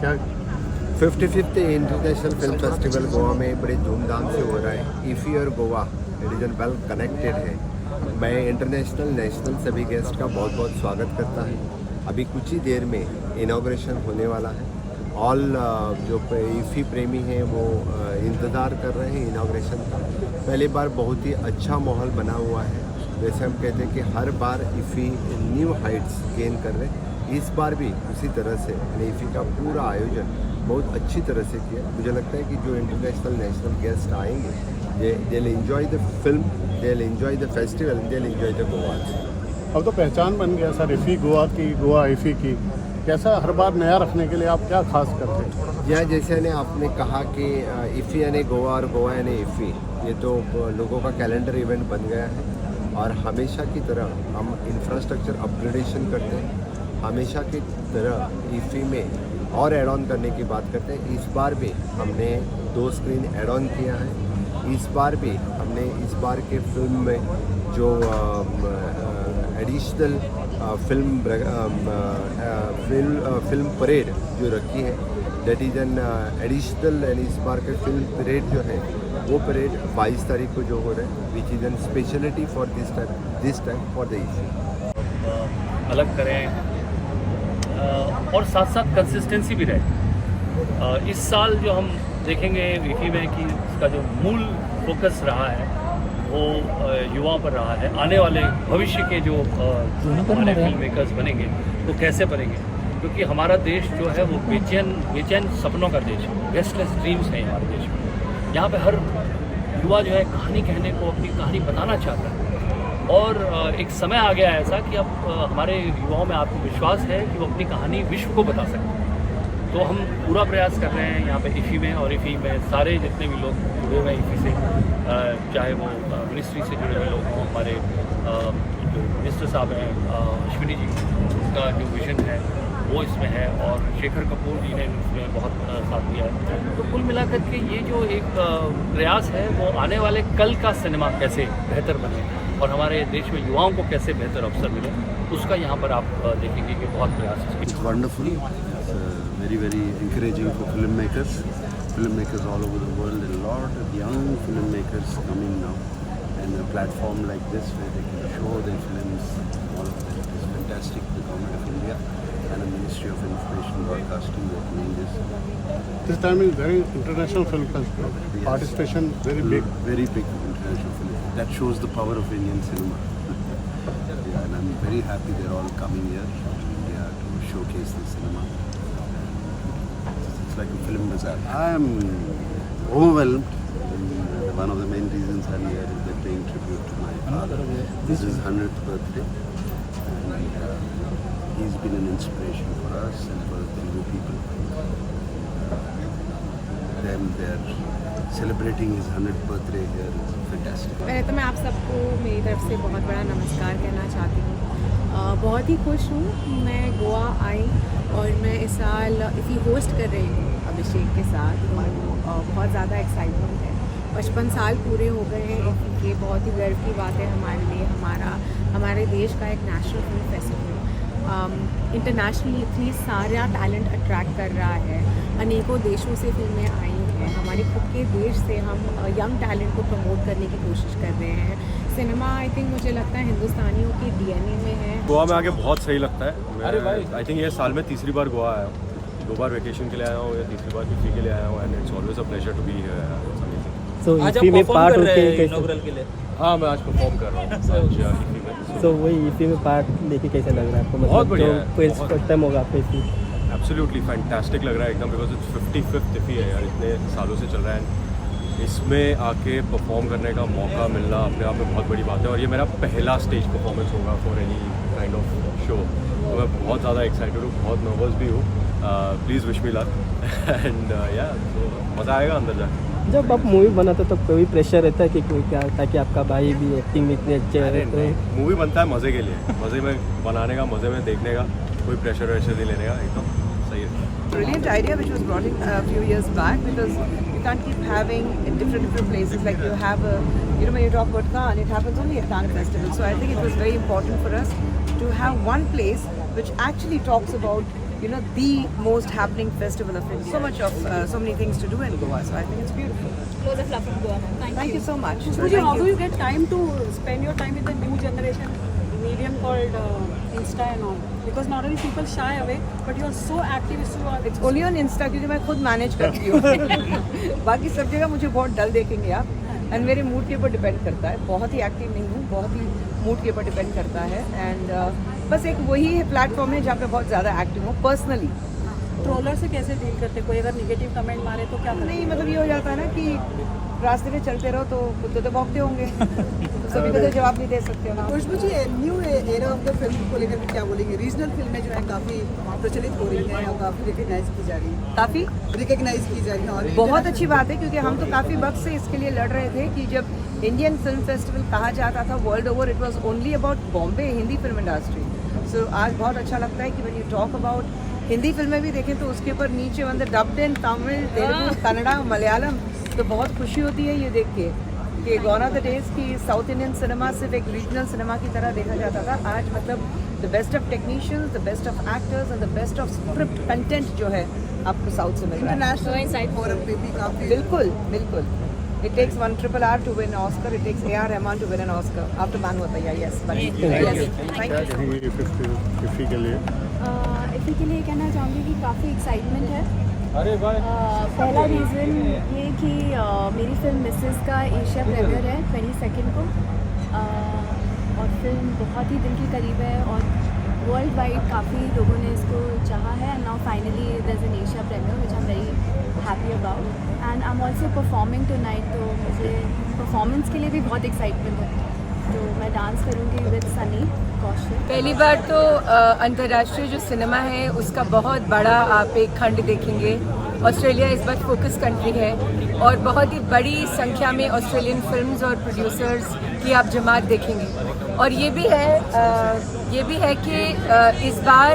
क्या 55th international film festival Goa में बड़े धूमधाम से हो रहा है। ईफी और गोवा रीजन वेल कनेक्टेड है। मैं इंटरनेशनल नेशनल सभी गेस्ट का बहुत बहुत स्वागत करता हूँ। अभी कुछ ही देर में इनाग्रेशन होने वाला है। ऑल जो ईफी प्रेमी हैं वो इंतज़ार कर रहे हैं इनाग्रेशन का। पहली बार बहुत ही अच्छा माहौल बना हुआ है। जैसे हम कहते हैं कि हर बार ईफी न्यू हाइट्स गेन कर रहे हैं, इस बार भी उसी तरह से ईफी का पूरा आयोजन बहुत अच्छी तरह से किया। मुझे लगता है कि जो इंटरनेशनल नेशनल गेस्ट आएंगे they will enjoy the film, they will enjoy the festival, they will enjoy the Goa. अब तो पहचान बन गया सर ईफी गोवा की, गोवा ईफी की। कैसा हर बार नया रखने के लिए आप क्या खास करते हैं? या जैसे ने आपने कहा कि ईफी यानी गोवा और गोवा यानी ईफी, ये तो लोगों का कैलेंडर इवेंट बन गया है। और हमेशा की तरह हम इंफ्रास्ट्रक्चर अपग्रेडेशन करते हैं। हमेशा की तरह ईफी में और एड ऑन करने की बात करते हैं। इस बार भी हमने 2 स्क्रीन एड ऑन किया है। इस बार भी हमने इस बार के फिल्म में जो एडिशनल फिल्म परेड जो रखी है, that is an additional. And इस बार के फिल्म परेड जो है वो परेड 22 तारीख को जो हो रहा है, which is an speciality for this time for the IFFI. अलग करें और साथ साथ कंसिस्टेंसी भी रहे। इस साल जो हम देखेंगे ईफी में कि इसका जो मूल फोकस रहा है वो युवाओं पर रहा है। आने वाले भविष्य के जो हमारे फिल्म मेकर्स बनेंगे वो कैसे बनेंगे, क्योंकि हमारा देश जो है वो बेचैन सपनों का देश है। रेस्टलेस ड्रीम्स हैं हमारे देश में। यहाँ पे हर युवा जो है कहानी कहने को, अपनी कहानी बताना चाहता है। और एक समय आ गया है ऐसा कि अब हमारे युवाओं में आत्मविश्वास है कि वो अपनी कहानी विश्व को बता सकते हैं। तो हम पूरा प्रयास कर रहे हैं यहाँ पे ईफी में, और ईफी में सारे जितने भी लोग जुड़े हुए हैं ईफी से, चाहे वो मिनिस्ट्री से जुड़े हुए लोग हों, हमारे जो मिनिस्टर साहब हैं अश्विनी जी, उनका जो विजन है वो इसमें है, और शेखर कपूर जी ने इसमें बहुत साथ दिया है। तो कुल मिलाकर के ये जो एक प्रयास है वो आने वाले कल का सिनेमा कैसे बेहतर बने और हमारे देश में युवाओं को कैसे बेहतर अवसर मिले, उसका यहाँ पर आप देखेंगे कि बहुत प्रयास है। It's wonderful. It's very encouraging for filmmakers. Filmmakers all over the world. A lot of young filmmakers coming now, and a platform like this where they can show their films, all of that is fantastic. The Government of India and the Ministry of Information Broadcasting are doing this. This time is very international film festival. Yes. Participation very big. Very big international film. That shows the power of Indian cinema. Yeah, and I'm very happy they're all coming here to India to showcase the cinema. It's like a film bazaar. I am overwhelmed. And one of the main reasons I'm here is they're paying tribute to my father. This is 100th birthday, and he's been an inspiration for us and for the Telugu people. They're celebrating his 100th birthday here. It's fantastic. पहले तो मैं आप सबको मेरी तरफ से बहुत बड़ा नमस्कार कहना चाहती हूँ। बहुत ही खुश हूँ कि मैं गोवा आई और मैं इस साल इसी होस्ट कर रही हूँ अभिषेक के साथ, और बहुत ज़्यादा एक्साइटमेंट है। 55 साल पूरे हो गए हैं ये बहुत ही गर्व की बात है हमारे लिए। हमारे देश का एक नेशनल फिल्म फेस्टिवल इंटरनेशनली इतनी सारा टैलेंट अट्रैक्ट कर रहा है। अनेकों देशों से फिल्में आई हैं। हमारे खुद के देश से हम यंग टैलेंट को प्रमोट करने की कोशिश कर रहे हैं। सिनेमा आई थिंक मुझे लगता है हिंदुस्तानियों के डीएनए में है। गोवा में आके बहुत सही लगता है। आई थिंक ये साल में तीसरी बार गोवा आया हूँ। 2 बार वेकेशन के लिए आया हूँ, या तीसरी बार ईफी के लिए आया हूँ, and it's always a pleasure to be here. So IFFI में पार्ट होके इनॉग्रल के लिए हाँ, मैं आज परफॉर्म कर रहा हूँ ईफी में। सो वही ईफी में पार्ट लेके कैसे लग रहा है आपको? बहुत बढ़िया है, फर्स्ट टाइम होगा आपको ईफी? एब्सोल्युटली फैंटास्टिक लग रहा है एकदम, बिकॉज इट्स 55th ईफी है यार, इतने सालों से चल रहा है। इसमें आके परफॉर्म करने का मौका मिलना अपने आप में बहुत बड़ी बात है, और ये मेरा पहला स्टेज परफॉर्मेंस होगा for any kind of show. तो मैं बहुत ज़्यादा एक्साइटेड हूँ, बहुत नर्वस भी हूँ। Please wish me luck and या तो मज़ा आएगा अंदर जाके। जब आप मूवी बनाते हो तो कोई प्रेशर रहता है कि कोई क्या, ताकि आपका भाई भी एक्टिंग में इतने अच्छे है? मूवी बनता है मज़े के लिए, मज़े में बनाने का, मज़े में देखने का, कोई प्रेशर वैशर नहीं लेने का, एकदम सही है। Brilliant idea which was brought in a few years back, because you can't keep having in different places. Like you have a, when you talk about Cannes, it happens only at Cannes Festival. So I think it was very important for us to have one place which actually talks about you know, the most happening festival of India. So many things to do in Goa. So I think it's beautiful. Close the from Goa. Thank you so much. Khushbu, how do you get time to spend your time with the new generation medium called Insta and all? Because not only people shy away, but you are so active. It's only on Insta क्योंकि मैं खुद manage करती हूँ. बाकी सब जगह मुझे बहुत डल देखेंगे आप. एंड मेरे मूड के ऊपर डिपेंड करता है. बहुत ही एक्टिव नहीं हूँ, बहुत ही मूड के ऊपर डिपेंड करता है. एंड बस एक वही प्लेटफॉर्म है जहाँ पे बहुत ज़्यादा एक्टिव हूँ पर्सनली. ट्रोलर से कैसे डील करते? कोई अगर नेगेटिव कमेंट मारे तो क्या? नहीं, मतलब ये हो जाता है ना कि रास्ते में चलते रहो तो कुत्ते तो भौंकते होंगे. सभी को तो जवाब नहीं दे सकते हो ना. Khushboo ji, new era of the film को लेकर क्या बोलेंगे? रीजनल फिल्में जो है काफ़ी प्रचलित हो रही हैं और काफ़ी रिकग्नाइज की जा रही है. काफ़ी रिकग्नाइज की जा रही है और बहुत अच्छी बात है क्योंकि हम तो काफ़ी वक्त से इसके लिए लड़ रहे थे कि जब इंडियन फिल्म फेस्टिवल कहा जाता था world over, it was only about Bombay Hindi film industry. So आज बहुत अच्छा लगता है कि when you talk about Hindi फिल्में भी देखें तो उसके ऊपर नीचे अंदर डब्ड इन तमिल, तेलुगु, कन्नड़ा, मलयालम. तो बहुत खुशी होती है ये देख के कि गॉन ऑफ द डेज की साउथ इंडियन सिनेमा सिर्फ एक रीजनल सिनेमा की तरह देखा जाता था. आज मतलब the best of technicians, the best of actors and the best of script content जो है आपको साउथ से मिल रहा है. इंटरनेशनल फोरम पे भी काफ़ी. बिल्कुल बिल्कुल. It takes one RRR to win an Oscar. It takes A.R. Rahman to win an Oscar. After Manu Ataiya, yes. But yes, thank you. इफ़ी के लिए इफ़ी के लिए कहना चाहूँगी कि काफ़ी एक्साइटमेंट है. पहला रीज़न ये कि मेरी फिल्म मिसेस का एशिया प्रीमियर है 22 को. और फिल्म बहुत ही दिल के करीब है और वर्ल्ड वाइड काफ़ी लोगों ने इसको चाहा है. And now finally there is an Asia premiere which I am very happy about. And I am also performing tonight, तो मुझे परफॉर्मेंस के लिए भी बहुत एक्साइटमेंट है. तो मैं डांस करूँगी विद सनी कौशल. पहली बार तो अंतर्राष्ट्रीय जो सिनेमा है उसका बहुत बड़ा आप एक खंड देखेंगे. ऑस्ट्रेलिया इस बार फोकस कंट्री है और बहुत ही बड़ी संख्या में ऑस्ट्रेलियन फिल्म्स और प्रोड्यूसर्स की आप जमात देखेंगे. और ये भी है कि इस बार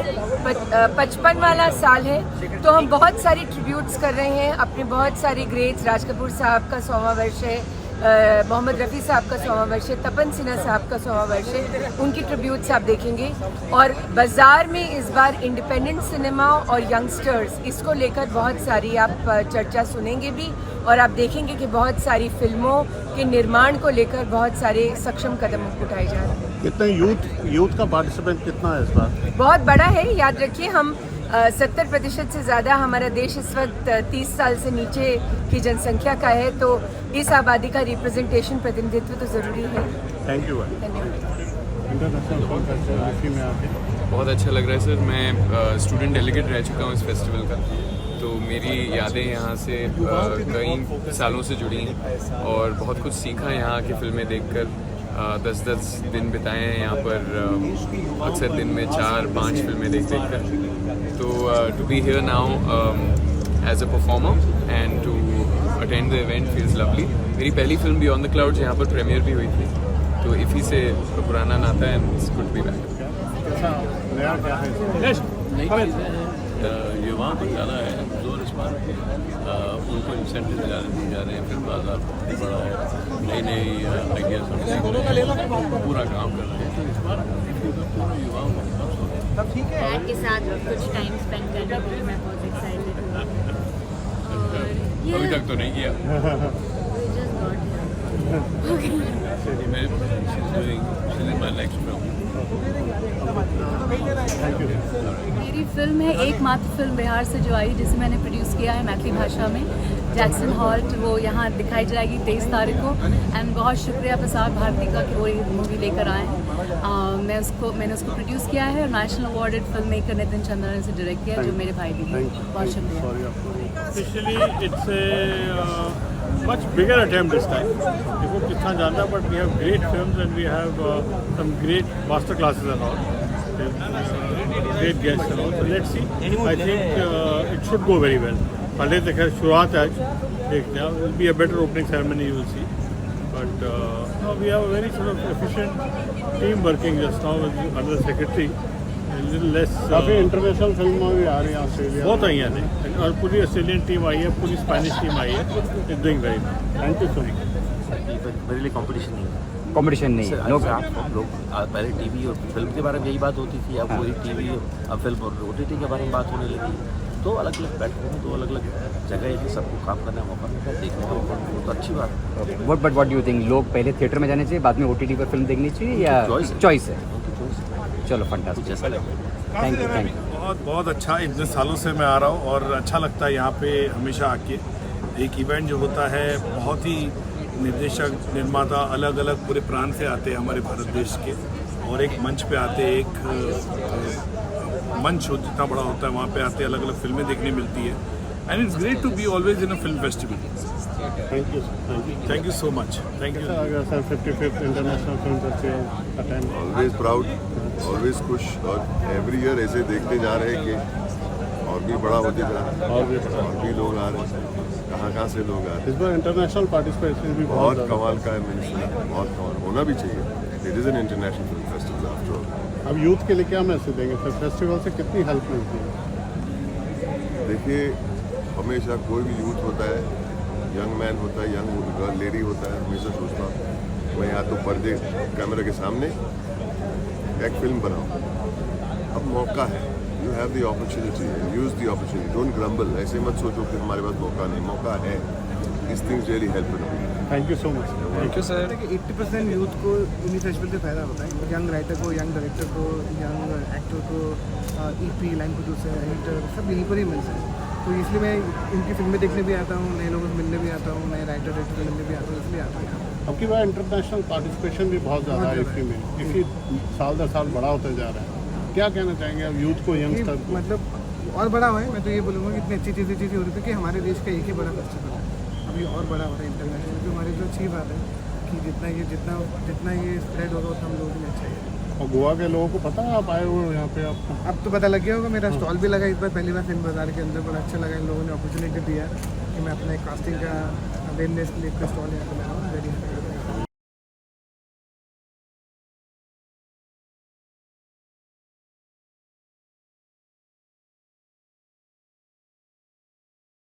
55 वाला साल है तो हम बहुत सारी ट्रिब्यूट्स कर रहे हैं अपने बहुत सारे ग्रेट्स. राज कपूर साहब का 100वां वर्ष है, मोहम्मद रफ़ी साहब का 100वां वर्ष है, तपन सिन्हा साहब का 100वां वर्ष है. उनकी ट्रिब्यूट्स आप देखेंगे. और बाज़ार में इस बार इंडिपेंडेंट सिनेमा और यंगस्टर्स इसको लेकर बहुत सारी आप चर्चा सुनेंगे भी. और आप देखेंगे कि बहुत सारी फिल्मों के निर्माण को लेकर बहुत सारे सक्षम कदम उठाए जा रहे हैं. कितने यूथ का पार्टिसिपेंट कितना है इस बार? बहुत बड़ा है. याद रखिए हम 70% से ज़्यादा हमारा देश इस वक्त 30 साल से नीचे की जनसंख्या का है. तो इस आबादी का रिप्रेजेंटेशन, प्रतिनिधित्व तो ज़रूरी है. Thank you. International film festival IFFI में आके बहुत अच्छा लग रहा है सर. मैं स्टूडेंट डेलीगेट रह चुका हूँ इस फेस्टिवल का, तो मेरी यादें यहाँ से कई सालों से जुड़ी हैं और बहुत कुछ सीखा यहाँ की फिल्में देखकर. 10 दिन बिताए हैं यहाँ पर, अक्सर दिन में 4-5 फिल्में देख कर. तो to be here now as a performer and to attend the event feels lovely. मेरी पहली फिल्म बियॉन्ड द क्लाउड्स यहाँ पर प्रीमियर भी हुई थी, तो इफ़ी से पुराना नाता है. It's good to be back. नया क्या है? युवाओं को ज़्यादा है जोर इस बार. उनको इंसेंटिव जा रहे हैं. फिर बाजार बड़ा है, नई आइडियाज पूरा काम कर रहे हैं. इस बार पूरा युवाओं डैड के साथ कुछ टाइम स्पेंड करने के लिए मैं बहुत एक्साइटेड हूँ. और अभी तक तो नहीं किया. मेरी फिल्म है एकमात्र फिल्म बिहार से जो आई जिसे मैंने प्रोड्यूस किया है मैथिली भाषा में, जैक्सन हॉल्ट. वो यहाँ दिखाई जाएगी 23 तारीख को. एंड बहुत शुक्रिया प्रसाद भारती का कि वो ये मूवी लेकर आए. मैंने उसको प्रोड्यूस किया है और national awarded film maker Nitin Chandra ने इसे डायरेक्ट किया, जो मेरे भाई भी हैं. बहुत शुक्रिया. Officially, it's a much bigger attempt this time. देखो कितना जानता, but we have great films and we have some great master classes and all. Great guests and all. So let's see. I think it should go very well. पहले तो खैर शुरुआत है, देखते हैं. It will be a better opening ceremony, you will see. But we have a very sort of efficient team working just now with under the secretary. काफ़ी international फिल्में भी आ रही हैं ऑस्ट्रेलिया. बहुत आई हैं और पूरी ऑस्ट्रेलियन टीम आई है, पूरी स्पेनिश टीम आई है. It's doing very. Thank you so much. मेरे लिए कंपटीशन नहीं है. कंपटीशन नहीं है, नो लोग पहले टीवी और फिल्म के बारे में यही बात होती थी, अब वही टीवी अब फिल्म और OTT के बारे में बात होने लगी। तो अलग अलग प्लेटफॉर्म, तो अलग अलग जगह है कि सबको काम करने का मौका मिलता है, देखने का मौका मिलता है, तो अच्छी बात है। व्हाट डू यू थिंक, लोग पहले थिएटर में जाने चाहिए, बाद में OTT पर फिल्म देखनी चाहिए, या चॉइस है? चलो फंटास्टिक, जैसा लगे। Thank you. बहुत अच्छा, इतने सालों से मैं आ रहा हूँ और अच्छा लगता है यहाँ पे हमेशा आके। एक इवेंट जो होता है, बहुत ही निर्देशक निर्माता अलग अलग पूरे प्रांत से आते हैं हमारे भारत देश के, और एक मंच पे आते हैं, एक मंच हो जितना बड़ा होता है वहाँ पे आते हैं, अलग अलग फिल्में देखने मिलती है, and it's great to be always in a film festival. Thank you so much. Thank you sir. 55th international film festival attend, always proud, always खुश, और एवरी ईयर ऐसे देखते जा रहे हैं कि और भी बड़ा होते जा रहा है, और भी लोग आ रहे हैं, कहाँ से लोग आ रहे हैं। इस बार इंटरनेशनल पार्टिसिपेशन भी बहुत कमाल का है, मैंने सुना, बहुत कमाल होना भी चाहिए। It is an international film festival after all. अब यूथ के लिए क्या मैसेज देंगे? फिर फेस्टिवल से कितनी हेल्प मिलती है? देखिए, हमेशा कोई भी यूथ होता है, यंग मैन होता है, यंग गर्ल लेडी होता है, हमेशा सोचता हूँ मैं या तो पर्दे कैमरा के सामने एक फिल्म बनाऊँ। अब मौका है, you have the opportunity, use the opportunity, don't grumble. ऐसे मत सोचो कि हमारे पास मौका नहीं, मौका है। This things really help. Thank you so much. Thank you sir. 80% youth को इन्हीं फेस्टिवल से फ़ायदा होता है, यंग राइटर को, यंग डायरेक्टर को, यंग एक्टर को, EP, लाइन प्रोड्यूसर, एडिटर, सब यहीं पर ही मिलते हैं। तो इसलिए मैं इनकी फिल्में देखने भी आता हूँ, नए लोगों से मिलने भी आता हूँ, नए राइटर डायरेक्टर से मिलने भी आता हूँ, इसलिए आता हूँ। अब की बार इंटरनेशनल पार्टिसिपेशन भी बहुत ज़्यादा है इसी में, इसी साल दर साल बड़ा होता जा रहा है। क्या कहना चाहेंगे अब यूथ को, यंगस्टर को? मतलब और बड़ा हुआ है। मैं तो ये बोलूँगा कि इतनी अच्छी चीज़ें हो रही थी कि हमारे देश का एक ही बड़ा फेस्टिवल है, अभी और बड़ा हो रहा है इंटरनेशनल, जो हमारी जो अच्छी बात है कि जितना ये स्प्रेड होगा उतना हम लोगों के लिए अच्छा है। और गोवा के लोगों को पता है आप आए हुए हो यहाँ पे? आपको अब तो पता लग गया होगा, मेरा स्टॉल भी लगा इस बार पहली बार फिल्म बाजार के अंदर, बड़ा अच्छा लगा। इन लोगों ने अपॉर्चुनिटी दिया कि मैं अपना एक कास्टिंग का अवेयरनेस के लिए स्टॉल यहाँ पर लगाऊँ।